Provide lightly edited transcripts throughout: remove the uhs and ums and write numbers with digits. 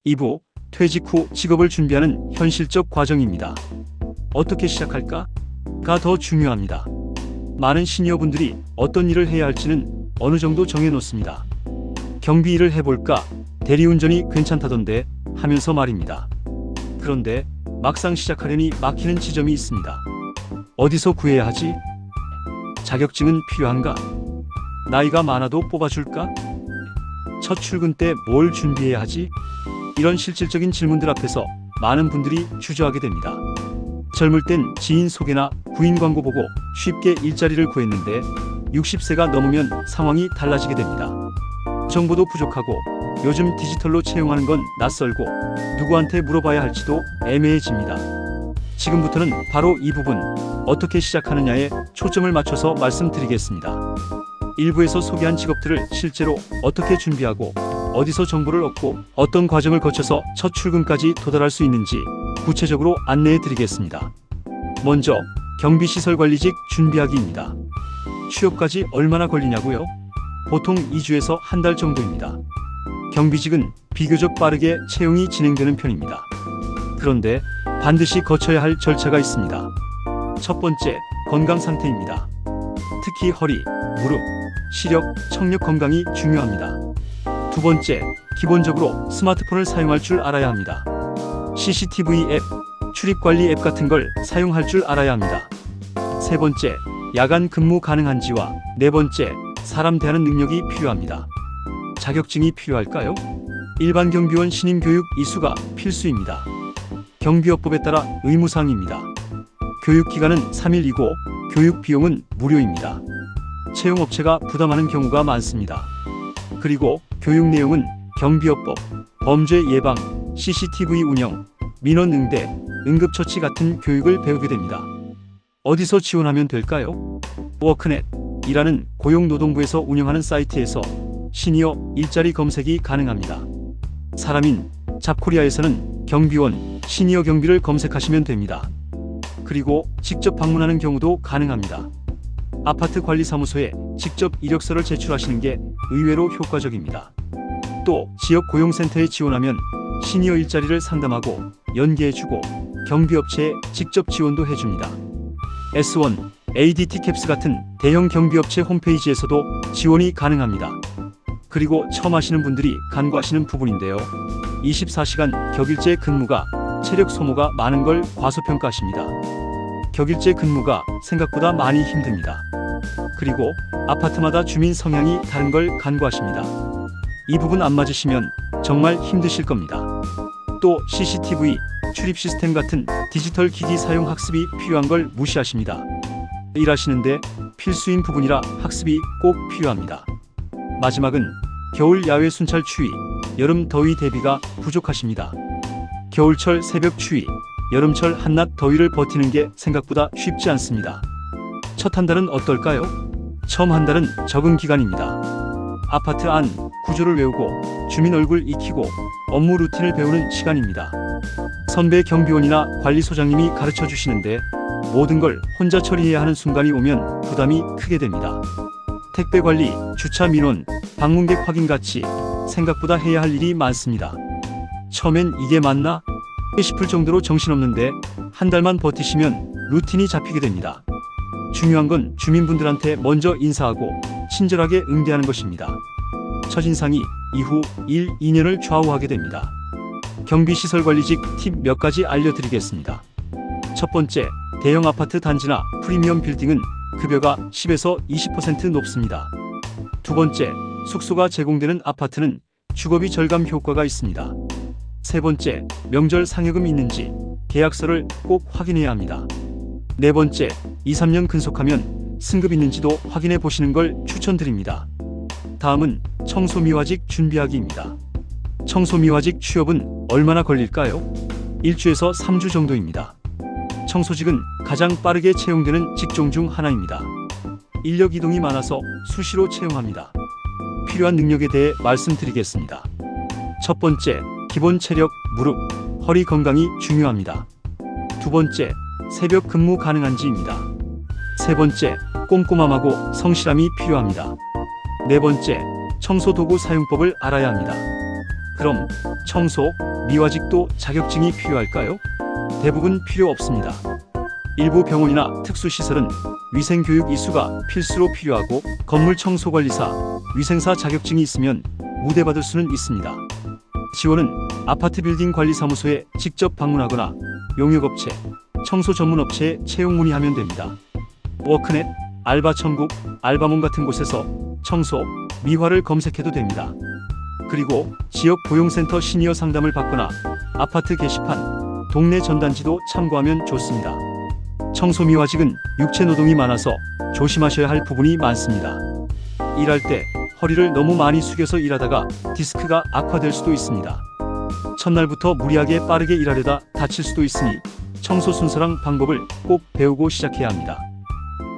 2부, 퇴직 후 직업을 준비하는 현실적 과정입니다. 어떻게 시작할까?가 더 중요합니다. 많은 시니어분들이 어떤 일을 해야 할지는 어느 정도 정해놓습니다. 경비 일을 해볼까? 대리운전이 괜찮다던데 하면서 말입니다. 그런데 막상 시작하려니 막히는 지점이 있습니다. 어디서 구해야 하지? 자격증은 필요한가? 나이가 많아도 뽑아줄까? 첫 출근 때 뭘 준비해야 하지? 이런 실질적인 질문들 앞에서 많은 분들이 주저하게 됩니다. 젊을 땐 지인 소개나 구인 광고 보고 쉽게 일자리를 구했는데 60세가 넘으면 상황이 달라지게 됩니다. 정보도 부족하고 요즘 디지털로 채용하는 건 낯설고 누구한테 물어봐야 할지도 애매해집니다. 지금부터는 바로 이 부분, 어떻게 시작하느냐에 초점을 맞춰서 말씀드리겠습니다. 일부에서 소개한 직업들을 실제로 어떻게 준비하고 어디서 정보를 얻고 어떤 과정을 거쳐서 첫 출근까지 도달할 수 있는지 구체적으로 안내해 드리겠습니다. 먼저 경비시설관리직 준비하기입니다. 취업까지 얼마나 걸리냐고요? 보통 2주에서 한 달 정도입니다. 경비직은 비교적 빠르게 채용이 진행되는 편입니다. 그런데 반드시 거쳐야 할 절차가 있습니다. 첫 번째, 건강 상태입니다. 특히 허리, 무릎, 시력, 청력 건강이 중요합니다. 두 번째, 기본적으로 스마트폰을 사용할 줄 알아야 합니다. CCTV 앱, 출입관리 앱 같은 걸 사용할 줄 알아야 합니다. 세 번째, 야간 근무 가능한지와 네 번째, 사람 대하는 능력이 필요합니다. 자격증이 필요할까요? 일반 경비원 신임 교육 이수가 필수입니다. 경비업법에 따라 의무사항입니다. 교육기간은 3일이고 교육 비용은 무료입니다. 채용업체가 부담하는 경우가 많습니다. 그리고 교육 내용은 경비업법, 범죄 예방, CCTV 운영, 민원 응대, 응급처치 같은 교육을 배우게 됩니다. 어디서 지원하면 될까요? 워크넷이라는 고용노동부에서 운영하는 사이트에서 시니어 일자리 검색이 가능합니다. 사람인 잡코리아에서는 경비원, 시니어 경비를 검색하시면 됩니다. 그리고 직접 방문하는 경우도 가능합니다. 아파트 관리사무소에 직접 이력서를 제출하시는 게 의외로 효과적입니다. 또 지역 고용센터에 지원하면 시니어 일자리를 상담하고 연계해주고 경비업체에 직접 지원도 해줍니다. S1, ADT 캡스 같은 대형 경비업체 홈페이지에서도 지원이 가능합니다. 그리고 처음 하시는 분들이 간과하시는 부분인데요. 24시간 격일제 근무가 체력 소모가 많은 걸 과소평가하십니다. 격일제 근무가 생각보다 많이 힘듭니다. 그리고 아파트마다 주민 성향이 다른 걸 간과하십니다. 이 부분 안 맞으시면 정말 힘드실 겁니다. 또 CCTV, 출입 시스템 같은 디지털 기기 사용 학습이 필요한 걸 무시하십니다. 일하시는데 필수인 부분이라 학습이 꼭 필요합니다. 마지막은 겨울 야외 순찰 추위, 여름 더위 대비가 부족하십니다. 겨울철 새벽 추위, 여름철 한낮 더위를 버티는 게 생각보다 쉽지 않습니다. 첫 한 달은 어떨까요? 처음 한 달은 적응 기간입니다. 아파트 안 구조를 외우고 주민 얼굴 익히고 업무 루틴을 배우는 시간입니다. 선배 경비원이나 관리소장님이 가르쳐 주시는데 모든 걸 혼자 처리해야 하는 순간이 오면 부담이 크게 됩니다. 택배 관리, 주차 민원, 방문객 확인 같이 생각보다 해야 할 일이 많습니다. 처음엔 이게 맞나? 싶을 정도로 정신없는데 한 달만 버티시면 루틴이 잡히게 됩니다. 중요한 건 주민분들한테 먼저 인사하고 친절하게 응대하는 것입니다. 첫인상이 이후 1, 2년을 좌우하게 됩니다. 경비시설관리직 팁 몇 가지 알려드리겠습니다. 첫 번째, 대형 아파트 단지나 프리미엄 빌딩은 급여가 10에서 20% 높습니다. 두 번째, 숙소가 제공되는 아파트는 주거비 절감 효과가 있습니다. 세 번째, 명절 상여금 있는지 계약서를 꼭 확인해야 합니다. 네 번째, 2, 3년 근속하면 승급 있는지도 확인해 보시는 걸 추천드립니다. 다음은 청소미화직 준비하기입니다. 청소미화직 취업은 얼마나 걸릴까요? 1주에서 3주 정도입니다. 청소직은 가장 빠르게 채용되는 직종 중 하나입니다. 인력 이동이 많아서 수시로 채용합니다. 필요한 능력에 대해 말씀드리겠습니다. 첫 번째, 기본 체력, 무릎, 허리 건강이 중요합니다. 두 번째, 새벽 근무 가능한지입니다. 세 번째, 꼼꼼함하고 성실함이 필요합니다. 네 번째, 청소 도구 사용법을 알아야 합니다. 그럼 청소, 미화직도 자격증이 필요할까요? 대부분 필요 없습니다. 일부 병원이나 특수시설은 위생교육 이수가 필수로 필요하고 건물 청소관리사, 위생사 자격증이 있으면 우대받을 수는 있습니다. 지원은 아파트 빌딩 관리사무소에 직접 방문하거나 용역업체, 청소 전문업체에 채용 문의하면 됩니다. 워크넷, 알바천국, 알바몬 같은 곳에서 청소, 미화를 검색해도 됩니다. 그리고 지역 고용센터 시니어 상담을 받거나 아파트 게시판, 동네 전단지도 참고하면 좋습니다. 청소 미화직은 육체 노동이 많아서 조심하셔야 할 부분이 많습니다. 일할 때 허리를 너무 많이 숙여서 일하다가 디스크가 악화될 수도 있습니다. 첫날부터 무리하게 빠르게 일하려다 다칠 수도 있으니 청소 순서랑 방법을 꼭 배우고 시작해야 합니다.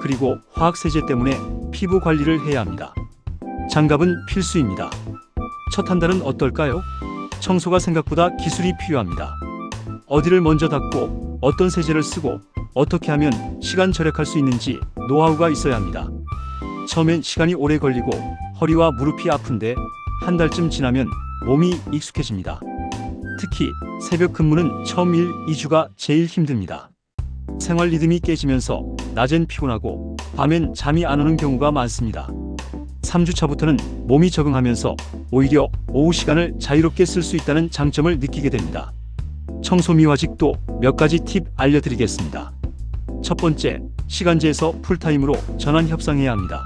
그리고 화학세제 때문에 피부 관리를 해야 합니다. 장갑은 필수입니다. 첫 한 달은 어떨까요? 청소가 생각보다 기술이 필요합니다. 어디를 먼저 닦고 어떤 세제를 쓰고 어떻게 하면 시간 절약할 수 있는지 노하우가 있어야 합니다. 처음엔 시간이 오래 걸리고 허리와 무릎이 아픈데 한 달쯤 지나면 몸이 익숙해집니다. 특히 새벽 근무는 처음 1, 2주가 제일 힘듭니다. 생활 리듬이 깨지면서 낮엔 피곤하고 밤엔 잠이 안 오는 경우가 많습니다. 3주차부터는 몸이 적응하면서 오히려 오후 시간을 자유롭게 쓸 수 있다는 장점을 느끼게 됩니다. 청소 미화직도 몇 가지 팁 알려드리겠습니다. 첫 번째, 시간제에서 풀타임으로 전환 협상해야 합니다.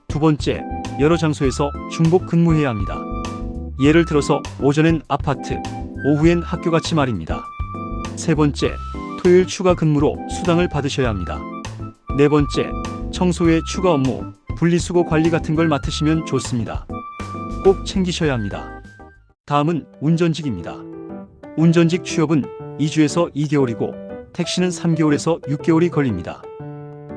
두 번째, 여러 장소에서 중복 근무해야 합니다. 예를 들어서 오전엔 아파트, 오후엔 학교같이 말입니다. 세 번째, 토요일 추가 근무로 수당을 받으셔야 합니다. 네 번째, 청소 외 추가 업무, 분리수거 관리 같은 걸 맡으시면 좋습니다. 꼭 챙기셔야 합니다. 다음은 운전직입니다. 운전직 취업은 2주에서 2개월이고 택시는 3개월에서 6개월이 걸립니다.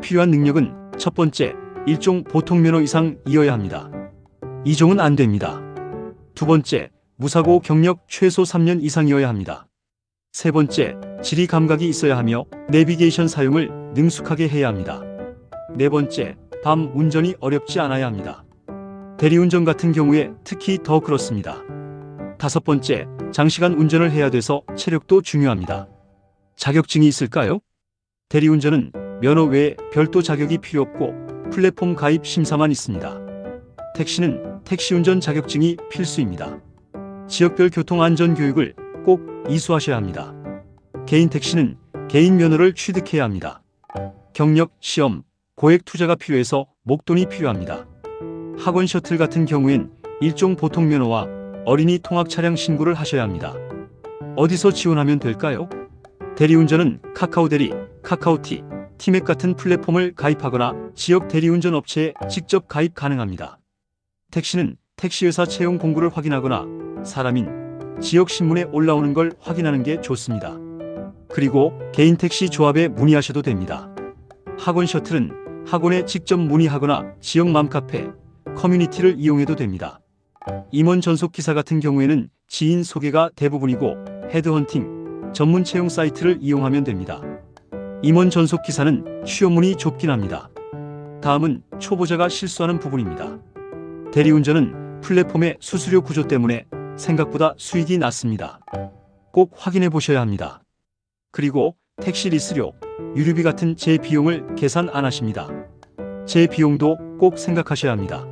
필요한 능력은 첫 번째, 1종 보통면허 이상이어야 합니다. 2종은 안 됩니다. 두 번째, 무사고 경력 최소 3년 이상이어야 합니다. 세 번째, 지리 감각이 있어야 하며 내비게이션 사용을 능숙하게 해야 합니다. 네 번째, 밤 운전이 어렵지 않아야 합니다. 대리운전 같은 경우에 특히 더 그렇습니다. 다섯 번째, 장시간 운전을 해야 돼서 체력도 중요합니다. 자격증이 있을까요? 대리운전은 면허 외에 별도 자격이 필요 없고 플랫폼 가입 심사만 있습니다. 택시는 택시운전 자격증이 필수입니다. 지역별 교통안전교육을 꼭 이수하셔야 합니다. 개인 택시는 개인 면허를 취득해야 합니다. 경력, 시험, 고액 투자가 필요해서 목돈이 필요합니다. 학원 셔틀 같은 경우엔 일종 보통면허와 어린이 통학 차량 신고를 하셔야 합니다. 어디서 지원하면 될까요? 대리운전은 카카오대리, 카카오티, 티맥 같은 플랫폼을 가입하거나 지역 대리운전 업체에 직접 가입 가능합니다. 택시는 택시회사 채용 공고를 확인하거나 사람인 지역 신문에 올라오는 걸 확인하는 게 좋습니다. 그리고 개인 택시 조합에 문의하셔도 됩니다. 학원 셔틀은 학원에 직접 문의하거나 지역 맘카페, 커뮤니티를 이용해도 됩니다. 임원 전속 기사 같은 경우에는 지인 소개가 대부분이고 헤드헌팅, 전문 채용 사이트를 이용하면 됩니다. 임원 전속 기사는 취업문이 좁긴 합니다. 다음은 초보자가 실수하는 부분입니다. 대리운전은 플랫폼의 수수료 구조 때문에 생각보다 수익이 낮습니다. 꼭 확인해 보셔야 합니다. 그리고 택시 리스료, 유류비 같은 제 비용을 계산 안 하십니다. 제 비용도 꼭 생각하셔야 합니다.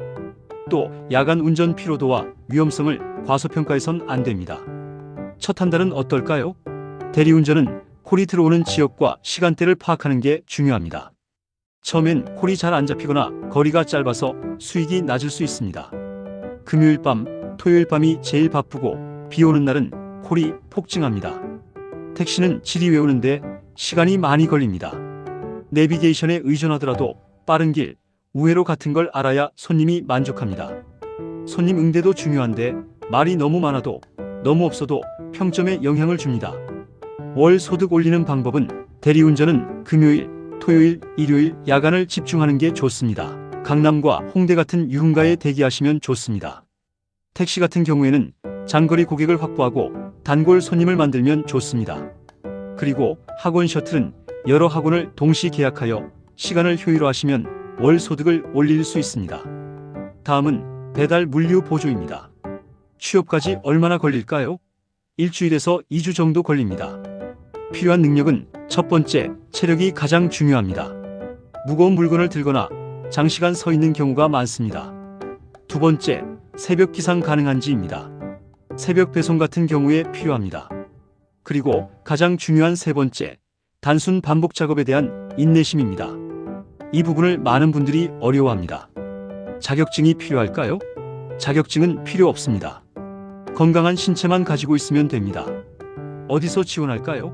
또 야간 운전 피로도와 위험성을 과소평가해선 안 됩니다. 첫 한 달은 어떨까요? 대리운전은 콜이 들어오는 지역과 시간대를 파악하는 게 중요합니다. 처음엔 콜이 잘 안 잡히거나 거리가 짧아서 수익이 낮을 수 있습니다. 금요일 밤, 토요일 밤이 제일 바쁘고 비 오는 날은 콜이 폭증합니다. 택시는 지리 외우는데 시간이 많이 걸립니다. 내비게이션에 의존하더라도 빠른 길, 우회로 같은 걸 알아야 손님이 만족합니다. 손님 응대도 중요한데 말이 너무 많아도 너무 없어도 평점에 영향을 줍니다. 월 소득 올리는 방법은 대리운전은 금요일, 토요일, 일요일 야간을 집중하는 게 좋습니다. 강남과 홍대 같은 유흥가에 대기하시면 좋습니다. 택시 같은 경우에는 장거리 고객을 확보하고 단골 손님을 만들면 좋습니다. 그리고 학원 셔틀은 여러 학원을 동시 계약하여 시간을 효율화하시면 월 소득을 올릴 수 있습니다. 다음은 배달 물류 보조입니다. 취업까지 얼마나 걸릴까요? 일주일에서 2주 정도 걸립니다. 필요한 능력은 첫 번째, 체력이 가장 중요합니다. 무거운 물건을 들거나 장시간 서 있는 경우가 많습니다. 두 번째, 새벽 기상 가능한지입니다. 새벽 배송 같은 경우에 필요합니다. 그리고 가장 중요한 세 번째, 단순 반복 작업에 대한 인내심입니다. 이 부분을 많은 분들이 어려워합니다. 자격증이 필요할까요? 자격증은 필요 없습니다. 건강한 신체만 가지고 있으면 됩니다. 어디서 지원할까요?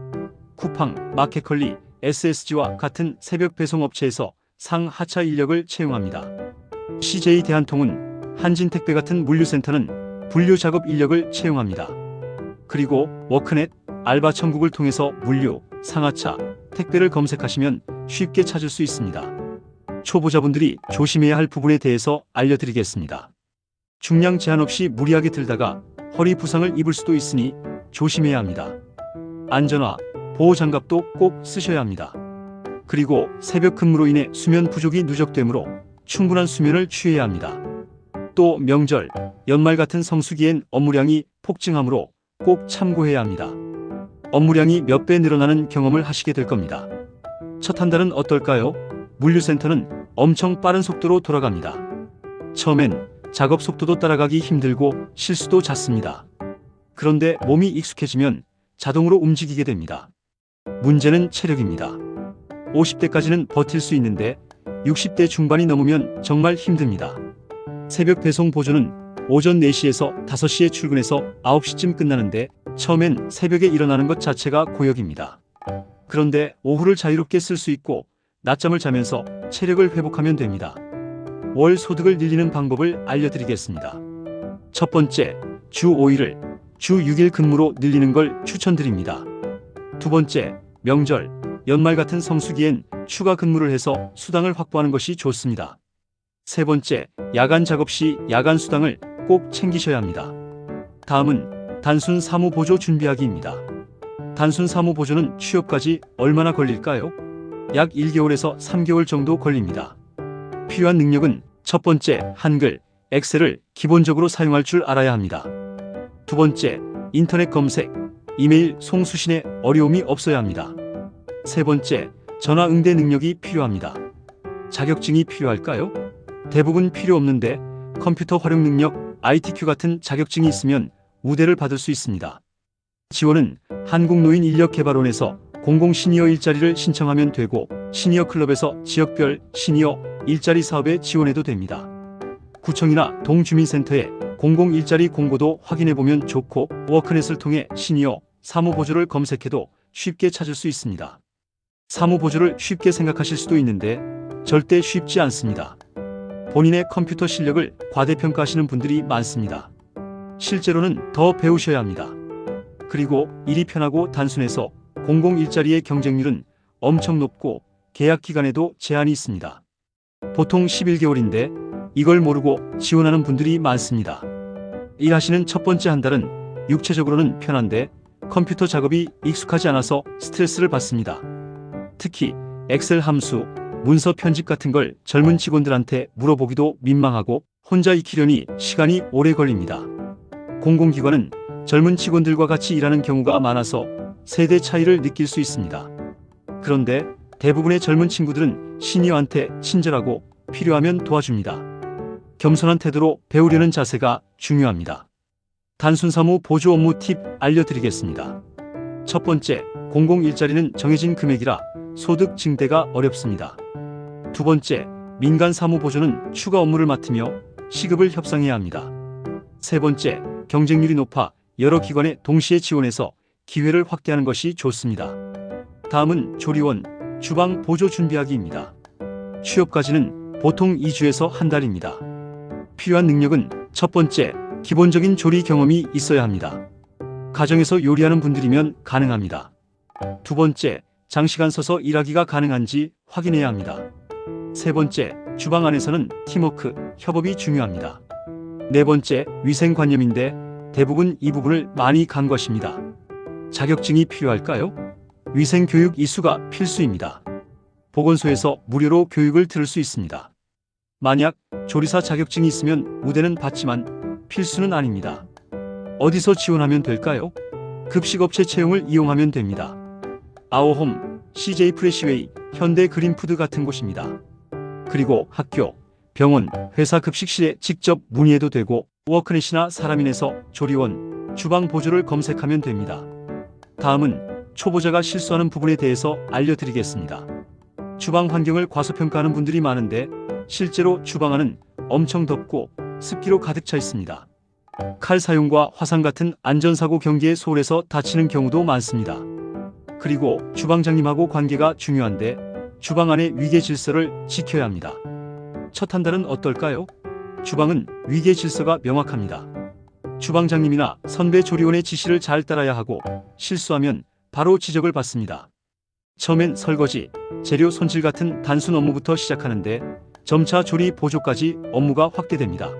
쿠팡, 마켓컬리, SSG와 같은 새벽 배송 업체에서 상하차 인력을 채용합니다. CJ 대한통운, 한진택배 같은 물류센터는 분류 작업 인력을 채용합니다. 그리고 워크넷, 알바천국을 통해서 물류, 상하차, 택배를 검색하시면 쉽게 찾을 수 있습니다. 초보자분들이 조심해야 할 부분에 대해서 알려드리겠습니다. 중량 제한 없이 무리하게 들다가 허리 부상을 입을 수도 있으니 조심해야 합니다. 안전화, 보호장갑도 꼭 쓰셔야 합니다. 그리고 새벽 근무로 인해 수면 부족이 누적되므로 충분한 수면을 취해야 합니다. 또 명절, 연말 같은 성수기엔 업무량이 폭증하므로 꼭 참고해야 합니다. 업무량이 몇 배 늘어나는 경험을 하시게 될 겁니다. 첫 한 달은 어떨까요? 물류센터는 엄청 빠른 속도로 돌아갑니다. 처음엔 작업 속도도 따라가기 힘들고 실수도 잦습니다. 그런데 몸이 익숙해지면 자동으로 움직이게 됩니다. 문제는 체력입니다. 50대까지는 버틸 수 있는데 60대 중반이 넘으면 정말 힘듭니다. 새벽 배송 보조는 오전 4시에서 5시에 출근해서 9시쯤 끝나는데 처음엔 새벽에 일어나는 것 자체가 고역입니다. 그런데 오후를 자유롭게 쓸 수 있고 낮잠을 자면서 체력을 회복하면 됩니다. 월 소득을 늘리는 방법을 알려드리겠습니다. 첫 번째, 주 5일을 주 6일 근무로 늘리는 걸 추천드립니다. 두 번째, 명절, 연말 같은 성수기엔 추가 근무를 해서 수당을 확보하는 것이 좋습니다. 세 번째, 야간 작업 시 야간 수당을 꼭 챙기셔야 합니다. 다음은 단순 사무 보조 준비하기입니다. 단순 사무 보조는 취업까지 얼마나 걸릴까요? 약 1개월에서 3개월 정도 걸립니다. 필요한 능력은 첫 번째, 한글, 엑셀을 기본적으로 사용할 줄 알아야 합니다. 두 번째, 인터넷 검색, 이메일 송수신에 어려움이 없어야 합니다. 세 번째, 전화 응대 능력이 필요합니다. 자격증이 필요할까요? 대부분 필요 없는데 컴퓨터 활용 능력, ITQ 같은 자격증이 있으면 우대를 받을 수 있습니다. 지원은 한국노인인력개발원에서 공공 시니어 일자리를 신청하면 되고 시니어 클럽에서 지역별 시니어 일자리 사업에 지원해도 됩니다. 구청이나 동주민센터에 공공 일자리 공고도 확인해보면 좋고 워크넷을 통해 시니어 사무보조를 검색해도 쉽게 찾을 수 있습니다. 사무보조를 쉽게 생각하실 수도 있는데 절대 쉽지 않습니다. 본인의 컴퓨터 실력을 과대평가하시는 분들이 많습니다. 실제로는 더 배우셔야 합니다. 그리고 일이 편하고 단순해서 공공 일자리의 경쟁률은 엄청 높고 계약 기간에도 제한이 있습니다. 보통 11개월인데 이걸 모르고 지원하는 분들이 많습니다. 일하시는 첫 번째 한 달은 육체적으로는 편한데 컴퓨터 작업이 익숙하지 않아서 스트레스를 받습니다. 특히 엑셀 함수, 문서 편집 같은 걸 젊은 직원들한테 물어보기도 민망하고 혼자 익히려니 시간이 오래 걸립니다. 공공기관은 젊은 직원들과 같이 일하는 경우가 많아서 세대 차이를 느낄 수 있습니다. 그런데 대부분의 젊은 친구들은 시니어한테 친절하고 필요하면 도와줍니다. 겸손한 태도로 배우려는 자세가 중요합니다. 단순 사무 보조 업무 팁 알려드리겠습니다. 첫 번째, 공공 일자리는 정해진 금액이라 소득 증대가 어렵습니다. 두 번째, 민간 사무 보조는 추가 업무를 맡으며 시급을 협상해야 합니다. 세 번째, 경쟁률이 높아 여러 기관에 동시에 지원해서 기회를 확대하는 것이 좋습니다. 다음은 조리원, 주방 보조 준비하기입니다. 취업까지는 보통 2주에서 한 달입니다. 필요한 능력은 첫 번째, 기본적인 조리 경험이 있어야 합니다. 가정에서 요리하는 분들이면 가능합니다. 두 번째, 장시간 서서 일하기가 가능한지 확인해야 합니다. 세 번째, 주방 안에서는 팀워크, 협업이 중요합니다. 네 번째, 위생관념인데 대부분 이 부분을 많이 간과하십니다. 자격증이 필요할까요? 위생교육 이수가 필수입니다. 보건소에서 무료로 교육을 들을 수 있습니다. 만약 조리사 자격증이 있으면 우대는 받지만 필수는 아닙니다. 어디서 지원하면 될까요? 급식업체 채용을 이용하면 됩니다. 아워홈, CJ 프레시웨이, 현대 그린푸드 같은 곳입니다. 그리고 학교, 병원, 회사 급식실에 직접 문의해도 되고 워크넷이나 사람인에서 조리원, 주방 보조를 검색하면 됩니다. 다음은 초보자가 실수하는 부분에 대해서 알려드리겠습니다. 주방 환경을 과소평가하는 분들이 많은데 실제로 주방 안은 엄청 덥고 습기로 가득 차 있습니다. 칼 사용과 화상 같은 안전사고 경계에 소홀해서 다치는 경우도 많습니다. 그리고 주방장님하고 관계가 중요한데 주방 안의 위계 질서를 지켜야 합니다. 첫 한 달은 어떨까요? 주방은 위계 질서가 명확합니다. 주방장님이나 선배 조리원의 지시를 잘 따라야 하고 실수하면 바로 지적을 받습니다. 처음엔 설거지, 재료 손질 같은 단순 업무부터 시작하는데 점차 조리 보조까지 업무가 확대됩니다.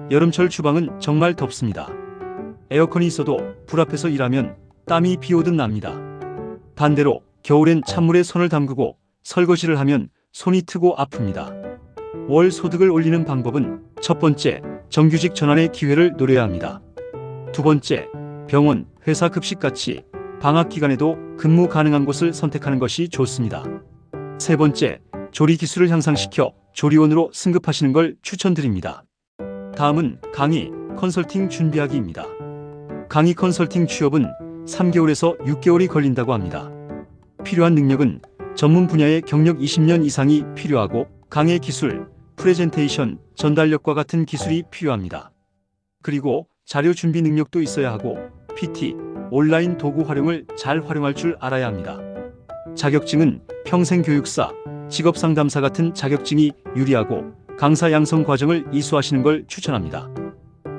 여름철 주방은 정말 덥습니다. 에어컨이 있어도 불 앞에서 일하면 땀이 비 오듯 납니다. 반대로 겨울엔 찬물에 손을 담그고 설거지를 하면 손이 트고 아픕니다. 월 소득을 올리는 방법은 첫 번째, 정규직 전환의 기회를 노려야 합니다. 두 번째, 병원, 회사 급식같이 방학 기간에도 근무 가능한 곳을 선택하는 것이 좋습니다. 세 번째, 조리 기술을 향상시켜 조리원으로 승급하시는 걸 추천드립니다. 다음은 강의, 컨설팅 준비하기입니다. 강의 컨설팅 취업은 3개월에서 6개월이 걸린다고 합니다. 필요한 능력은 전문 분야의 경력 20년 이상이 필요하고 강의 기술, 프레젠테이션, 전달력과 같은 기술이 필요합니다. 그리고 자료 준비 능력도 있어야 하고 PT, 온라인 도구 활용을 잘 활용할 줄 알아야 합니다. 자격증은 평생교육사, 직업상담사 같은 자격증이 유리하고 강사 양성 과정을 이수하시는 걸 추천합니다.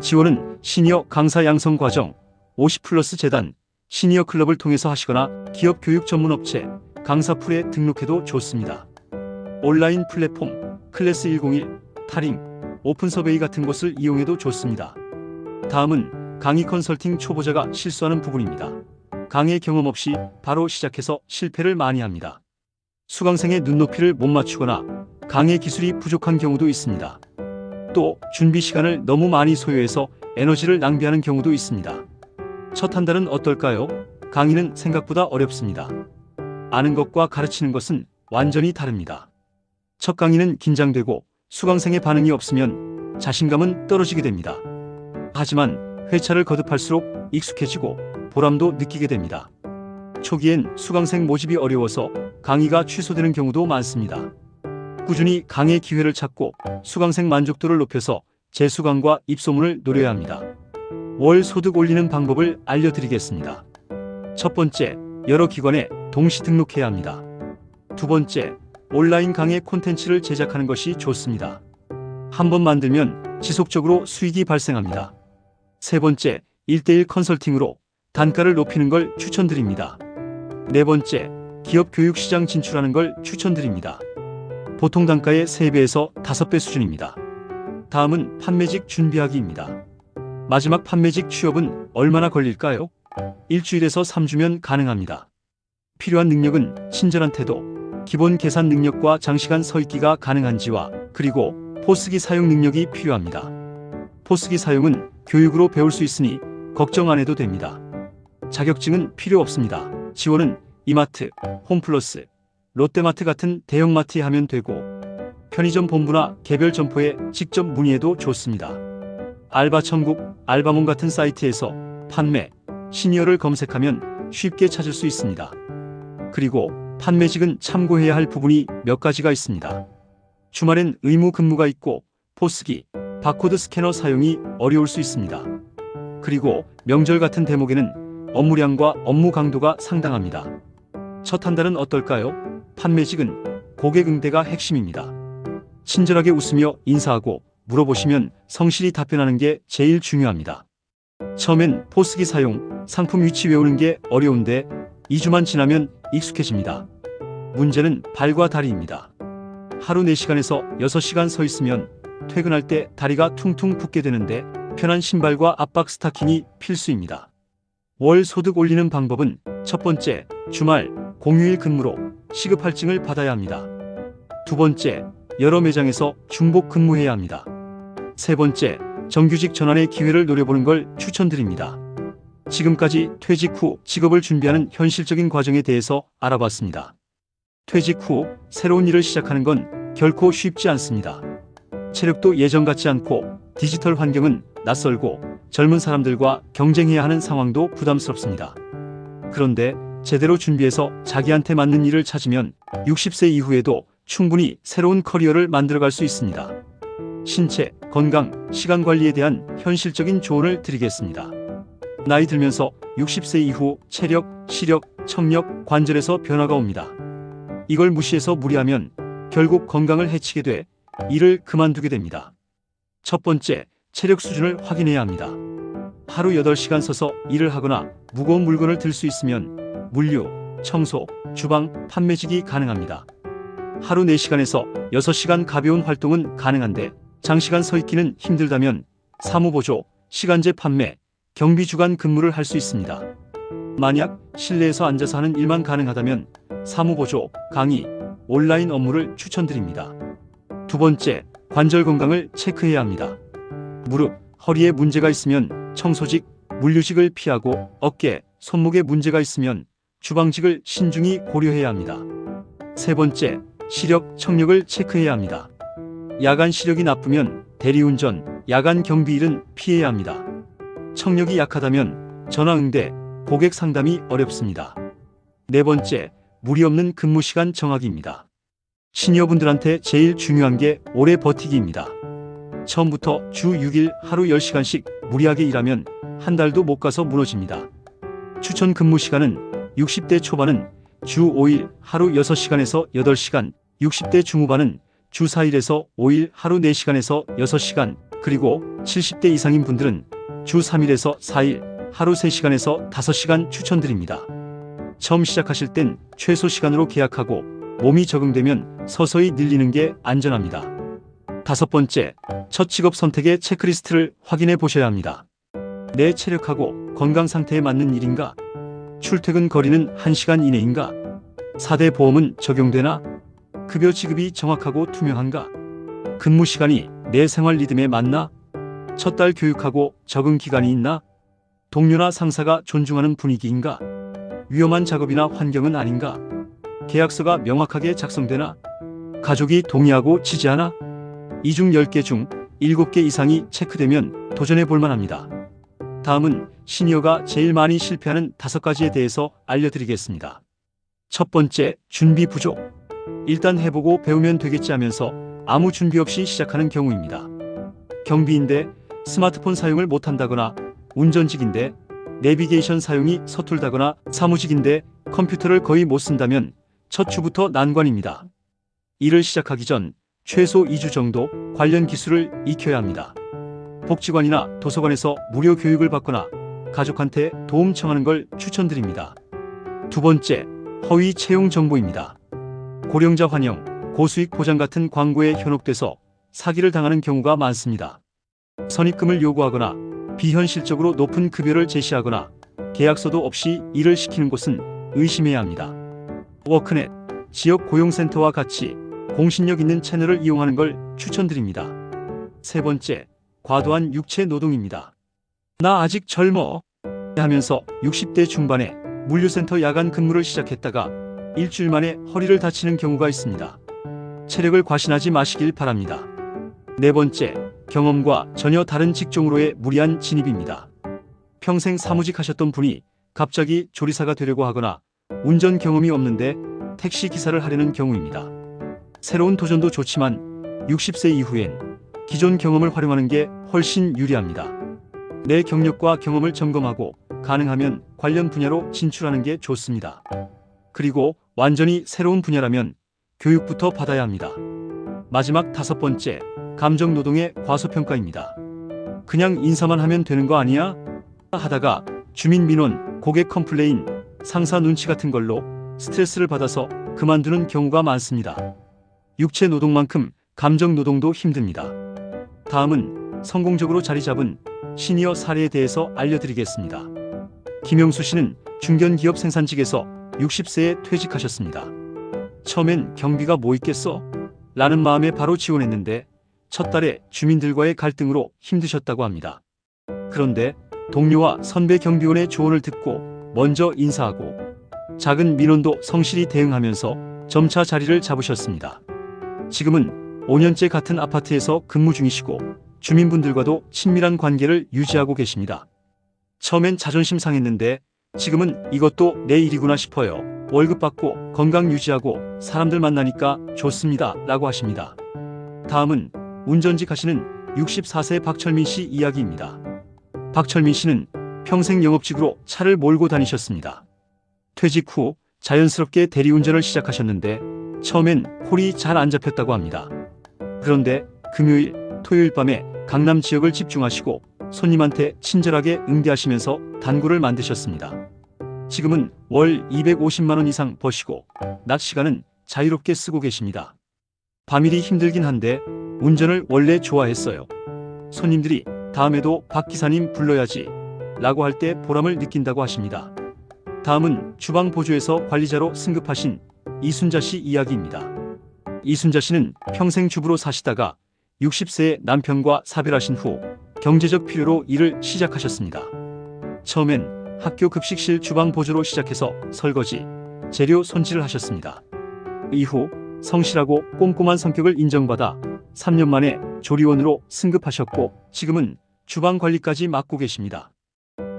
지원은 시니어 강사 양성 과정, 50플러스 재단, 시니어 클럽을 통해서 하시거나 기업 교육 전문 업체, 강사풀에 등록해도 좋습니다. 온라인 플랫폼, 클래스 101, 타링, 오픈 서베이 같은 곳을 이용해도 좋습니다. 다음은 강의 컨설팅 초보자가 실수하는 부분입니다. 강의 경험 없이 바로 시작해서 실패를 많이 합니다. 수강생의 눈높이를 못 맞추거나 강의 기술이 부족한 경우도 있습니다. 또 준비 시간을 너무 많이 소요해서 에너지를 낭비하는 경우도 있습니다. 첫 한 달은 어떨까요? 강의는 생각보다 어렵습니다. 아는 것과 가르치는 것은 완전히 다릅니다. 첫 강의는 긴장되고 수강생의 반응이 없으면 자신감은 떨어지게 됩니다. 하지만 회차를 거듭할수록 익숙해지고 보람도 느끼게 됩니다. 초기엔 수강생 모집이 어려워서 강의가 취소되는 경우도 많습니다. 꾸준히 강의 기회를 찾고 수강생 만족도를 높여서 재수강과 입소문을 노려야 합니다. 월 소득 올리는 방법을 알려드리겠습니다. 첫 번째, 여러 기관에 동시 등록해야 합니다. 두 번째, 온라인 강의 콘텐츠를 제작하는 것이 좋습니다. 한번 만들면 지속적으로 수익이 발생합니다. 세 번째, 1:1 컨설팅으로 단가를 높이는 걸 추천드립니다. 네 번째, 기업 교육 시장 진출하는 걸 추천드립니다. 보통 단가의 3배에서 5배 수준입니다. 다음은 판매직 준비하기입니다. 마지막 판매직 취업은 얼마나 걸릴까요? 일주일에서 3주면 가능합니다. 필요한 능력은 친절한 태도, 기본 계산 능력과 장시간 서 있기가 가능한지와 그리고 포스기 사용 능력이 필요합니다. 포스기 사용은 교육으로 배울 수 있으니 걱정 안 해도 됩니다. 자격증은 필요 없습니다. 지원은 이마트, 홈플러스, 롯데마트 같은 대형마트에 하면 되고 편의점 본부나 개별 점포에 직접 문의해도 좋습니다. 알바천국, 알바몬 같은 사이트에서 판매, 시니어를 검색하면 쉽게 찾을 수 있습니다. 그리고 판매직은 참고해야 할 부분이 몇 가지가 있습니다. 주말엔 의무 근무가 있고 포스기, 바코드 스캐너 사용이 어려울 수 있습니다. 그리고 명절 같은 대목에는 업무량과 업무 강도가 상당합니다. 첫 한 달은 어떨까요? 판매직은 고객 응대가 핵심입니다. 친절하게 웃으며 인사하고 물어보시면 성실히 답변하는 게 제일 중요합니다. 처음엔 포스기 사용, 상품 위치 외우는 게 어려운데 2주만 지나면 익숙해집니다. 문제는 발과 다리입니다. 하루 4시간에서 6시간 서 있으면 퇴근할 때 다리가 퉁퉁 붓게 되는데 편한 신발과 압박 스타킹이 필수입니다. 월 소득 올리는 방법은 첫 번째, 주말, 공휴일 근무로 시급 할증을 받아야 합니다. 두 번째, 여러 매장에서 중복 근무해야 합니다. 세 번째, 정규직 전환의 기회를 노려보는 걸 추천드립니다. 지금까지 퇴직 후 직업을 준비하는 현실적인 과정에 대해서 알아봤습니다. 퇴직 후 새로운 일을 시작하는 건 결코 쉽지 않습니다. 체력도 예전 같지 않고 디지털 환경은 낯설고 젊은 사람들과 경쟁해야 하는 상황도 부담스럽습니다. 그런데 제대로 준비해서 자기한테 맞는 일을 찾으면 60세 이후에도 충분히 새로운 커리어를 만들어갈 수 있습니다. 신체, 건강, 시간 관리에 대한 현실적인 조언을 드리겠습니다. 나이 들면서 60세 이후 체력, 시력, 청력, 관절에서 변화가 옵니다. 이걸 무시해서 무리하면 결국 건강을 해치게 돼 일을 그만두게 됩니다. 첫 번째, 체력 수준을 확인해야 합니다. 하루 8시간 서서 일을 하거나 무거운 물건을 들 수 있으면 물류, 청소, 주방, 판매직이 가능합니다. 하루 4시간에서 6시간 가벼운 활동은 가능한데 장시간 서 있기는 힘들다면 사무보조, 시간제 판매, 경비 주간 근무를 할 수 있습니다. 만약 실내에서 앉아서 하는 일만 가능하다면 사무보조, 강의, 온라인 업무를 추천드립니다. 두 번째, 관절 건강을 체크해야 합니다. 무릎, 허리에 문제가 있으면 청소직, 물류직을 피하고 어깨, 손목에 문제가 있으면 주방직을 신중히 고려해야 합니다. 세 번째, 시력, 청력을 체크해야 합니다. 야간 시력이 나쁘면 대리운전, 야간 경비일은 피해야 합니다. 청력이 약하다면 전화응대, 고객 상담이 어렵습니다. 네 번째, 무리 없는 근무 시간 정하기입니다. 시니어분들한테 제일 중요한 게 오래 버티기입니다. 처음부터 주 6일 하루 10시간씩 무리하게 일하면 한 달도 못 가서 무너집니다. 추천 근무 시간은 60대 초반은 주 5일 하루 6시간에서 8시간, 60대 중후반은 주 4일에서 5일 하루 4시간에서 6시간, 그리고 70대 이상인 분들은 주 3일에서 4일 하루 3시간에서 5시간 추천드립니다. 처음 시작하실 땐 최소 시간으로 계약하고 몸이 적응되면 서서히 늘리는 게 안전합니다. 다섯 번째, 첫 직업 선택의 체크리스트를 확인해 보셔야 합니다. 내 체력하고 건강 상태에 맞는 일인가? 출퇴근 거리는 1시간 이내인가? 4대 보험은 적용되나? 급여 지급이 정확하고 투명한가? 근무 시간이 내 생활 리듬에 맞나? 첫 달 교육하고 적응 기간이 있나? 동료나 상사가 존중하는 분위기인가? 위험한 작업이나 환경은 아닌가? 계약서가 명확하게 작성되나? 가족이 동의하고 지지하나? 이 중 10개 중 7개 이상이 체크되면 도전해 볼 만합니다. 다음은 시니어가 제일 많이 실패하는 5가지에 대해서 알려드리겠습니다. 첫 번째, 준비 부족. 일단 해보고 배우면 되겠지 하면서 아무 준비 없이 시작하는 경우입니다. 경비인데 스마트폰 사용을 못한다거나, 운전직인데 내비게이션 사용이 서툴다거나, 사무직인데 컴퓨터를 거의 못 쓴다면 첫 주부터 난관입니다. 일을 시작하기 전 최소 2주 정도 관련 기술을 익혀야 합니다. 복지관이나 도서관에서 무료 교육을 받거나 가족한테 도움 청하는 걸 추천드립니다. 두 번째, 허위 채용 정보입니다. 고령자 환영, 고수익 보장 같은 광고에 현혹돼서 사기를 당하는 경우가 많습니다. 선입금을 요구하거나 비현실적으로 높은 급여를 제시하거나 계약서도 없이 일을 시키는 곳은 의심해야 합니다. 워크넷, 지역 고용센터와 같이 공신력 있는 채널을 이용하는 걸 추천드립니다. 세 번째, 과도한 육체 노동입니다. 나 아직 젊어 하면서 60대 중반에 물류센터 야간 근무를 시작했다가 일주일 만에 허리를 다치는 경우가 있습니다. 체력을 과신하지 마시길 바랍니다. 네 번째, 경험과 전혀 다른 직종으로의 무리한 진입입니다. 평생 사무직 하셨던 분이 갑자기 조리사가 되려고 하거나 운전 경험이 없는데 택시 기사를 하려는 경우입니다. 새로운 도전도 좋지만 60세 이후엔 기존 경험을 활용하는 게 훨씬 유리합니다. 내 경력과 경험을 점검하고 가능하면 관련 분야로 진출하는 게 좋습니다. 그리고 완전히 새로운 분야라면 교육부터 받아야 합니다. 마지막 5번째, 감정노동의 과소평가입니다. 그냥 인사만 하면 되는 거 아니야? 하다가 주민민원, 고객 컴플레인, 상사 눈치 같은 걸로 스트레스를 받아서 그만두는 경우가 많습니다. 육체 노동만큼 감정 노동도 힘듭니다. 다음은 성공적으로 자리 잡은 시니어 사례에 대해서 알려드리겠습니다. 김영수 씨는 중견기업 생산직에서 60세에 퇴직하셨습니다. 처음엔 경비가 뭐 있겠어? 라는 마음에 바로 지원했는데 첫 달에 주민들과의 갈등으로 힘드셨다고 합니다. 그런데 동료와 선배 경비원의 조언을 듣고 먼저 인사하고 작은 민원도 성실히 대응하면서 점차 자리를 잡으셨습니다. 지금은 5년째 같은 아파트에서 근무 중이시고 주민분들과도 친밀한 관계를 유지하고 계십니다. 처음엔 자존심 상했는데 지금은 이것도 내 일이구나 싶어요. 월급 받고 건강 유지하고 사람들 만나니까 좋습니다. 라고 하십니다. 다음은 운전직 하시는 64세 박철민 씨 이야기입니다. 박철민 씨는 평생 영업직으로 차를 몰고 다니셨습니다. 퇴직 후 자연스럽게 대리운전을 시작하셨는데 처음엔 홀이 잘 안 잡혔다고 합니다. 그런데 금요일, 토요일 밤에 강남 지역을 집중하시고 손님한테 친절하게 응대하시면서 단골을 만드셨습니다. 지금은 월 250만 원 이상 버시고 낮 시간은 자유롭게 쓰고 계십니다. 밤일이 힘들긴 한데 운전을 원래 좋아했어요. 손님들이 다음에도 박 기사님 불러야지 라고 할 때 보람을 느낀다고 하십니다. 다음은 주방 보조에서 관리자로 승급하신 이순자 씨 이야기입니다. 이순자 씨는 평생 주부로 사시다가 60세에 남편과 사별하신 후 경제적 필요로 일을 시작하셨습니다. 처음엔 학교 급식실 주방 보조로 시작해서 설거지, 재료 손질을 하셨습니다. 이후 성실하고 꼼꼼한 성격을 인정받아 3년 만에 조리원으로 승급하셨고 지금은 주방 관리까지 맡고 계십니다.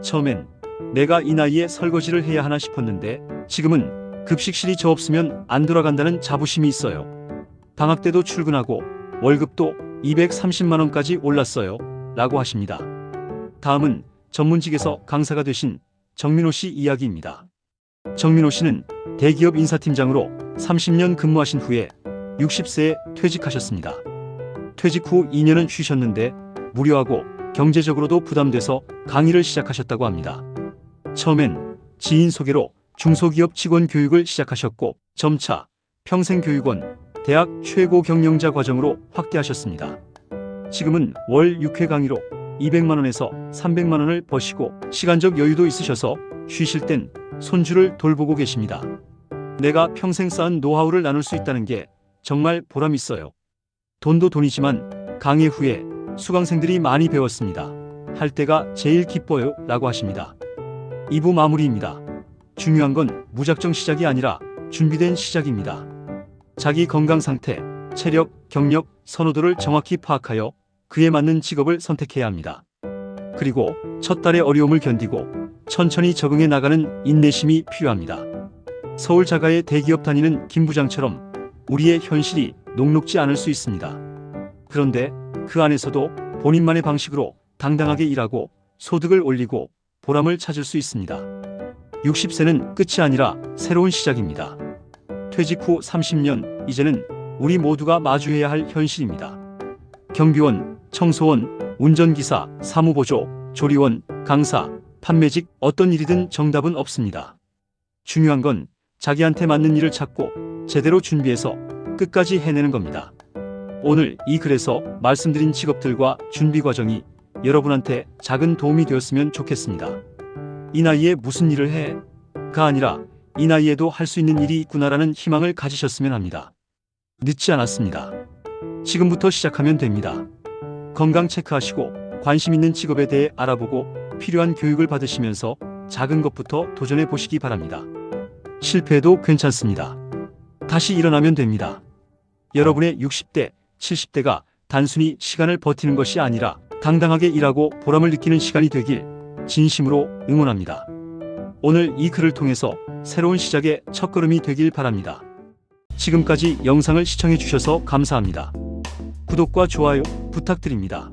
처음엔 내가 이 나이에 설거지를 해야 하나 싶었는데 지금은 급식실이 저 없으면 안 돌아간다는 자부심이 있어요. 방학 때도 출근하고 월급도 230만 원까지 올랐어요. 라고 하십니다. 다음은 전문직에서 강사가 되신 정민호 씨 이야기입니다. 정민호 씨는 대기업 인사팀장으로 30년 근무하신 후에 60세에 퇴직하셨습니다. 퇴직 후 2년은 쉬셨는데 무료하고 경제적으로도 부담돼서 강의를 시작하셨다고 합니다. 처음엔 지인 소개로 중소기업 직원 교육을 시작하셨고 점차 평생교육원, 대학 최고 경영자 과정으로 확대하셨습니다. 지금은 월 6회 강의로 200만 원에서 300만 원을 버시고 시간적 여유도 있으셔서 쉬실 땐 손주를 돌보고 계십니다. 내가 평생 쌓은 노하우를 나눌 수 있다는 게 정말 보람 있어요. 돈도 돈이지만 강의 후에 수강생들이 많이 배웠습니다. 할 때가 제일 기뻐요. 라고 하십니다. 2부 마무리입니다. 중요한 건 무작정 시작이 아니라 준비된 시작입니다. 자기 건강 상태, 체력, 경력, 선호도를 정확히 파악하여 그에 맞는 직업을 선택해야 합니다. 그리고 첫 달의 어려움을 견디고 천천히 적응해 나가는 인내심이 필요합니다. 서울 자가의 대기업 다니는 김 부장처럼 우리의 현실이 녹록지 않을 수 있습니다. 그런데 그 안에서도 본인만의 방식으로 당당하게 일하고 소득을 올리고 보람을 찾을 수 있습니다. 60세는 끝이 아니라 새로운 시작입니다. 퇴직 후 30년, 이제는 우리 모두가 마주해야 할 현실입니다. 경비원, 청소원, 운전기사, 사무보조, 조리원, 강사, 판매직 어떤 일이든 정답은 없습니다. 중요한 건 자기한테 맞는 일을 찾고 제대로 준비해서 끝까지 해내는 겁니다. 오늘 이 글에서 말씀드린 직업들과 준비 과정이 여러분한테 작은 도움이 되었으면 좋겠습니다. 이 나이에 무슨 일을 해? 가 아니라 이 나이에도 할 수 있는 일이 있구나라는 희망을 가지셨으면 합니다. 늦지 않았습니다. 지금부터 시작하면 됩니다. 건강 체크하시고 관심 있는 직업에 대해 알아보고 필요한 교육을 받으시면서 작은 것부터 도전해 보시기 바랍니다. 실패해도 괜찮습니다. 다시 일어나면 됩니다. 여러분의 60대, 70대가 단순히 시간을 버티는 것이 아니라 당당하게 일하고 보람을 느끼는 시간이 되길 진심으로 응원합니다. 오늘 이 글을 통해서 새로운 시작의 첫걸음이 되길 바랍니다. 지금까지 영상을 시청해 주셔서 감사합니다. 구독과 좋아요 부탁드립니다.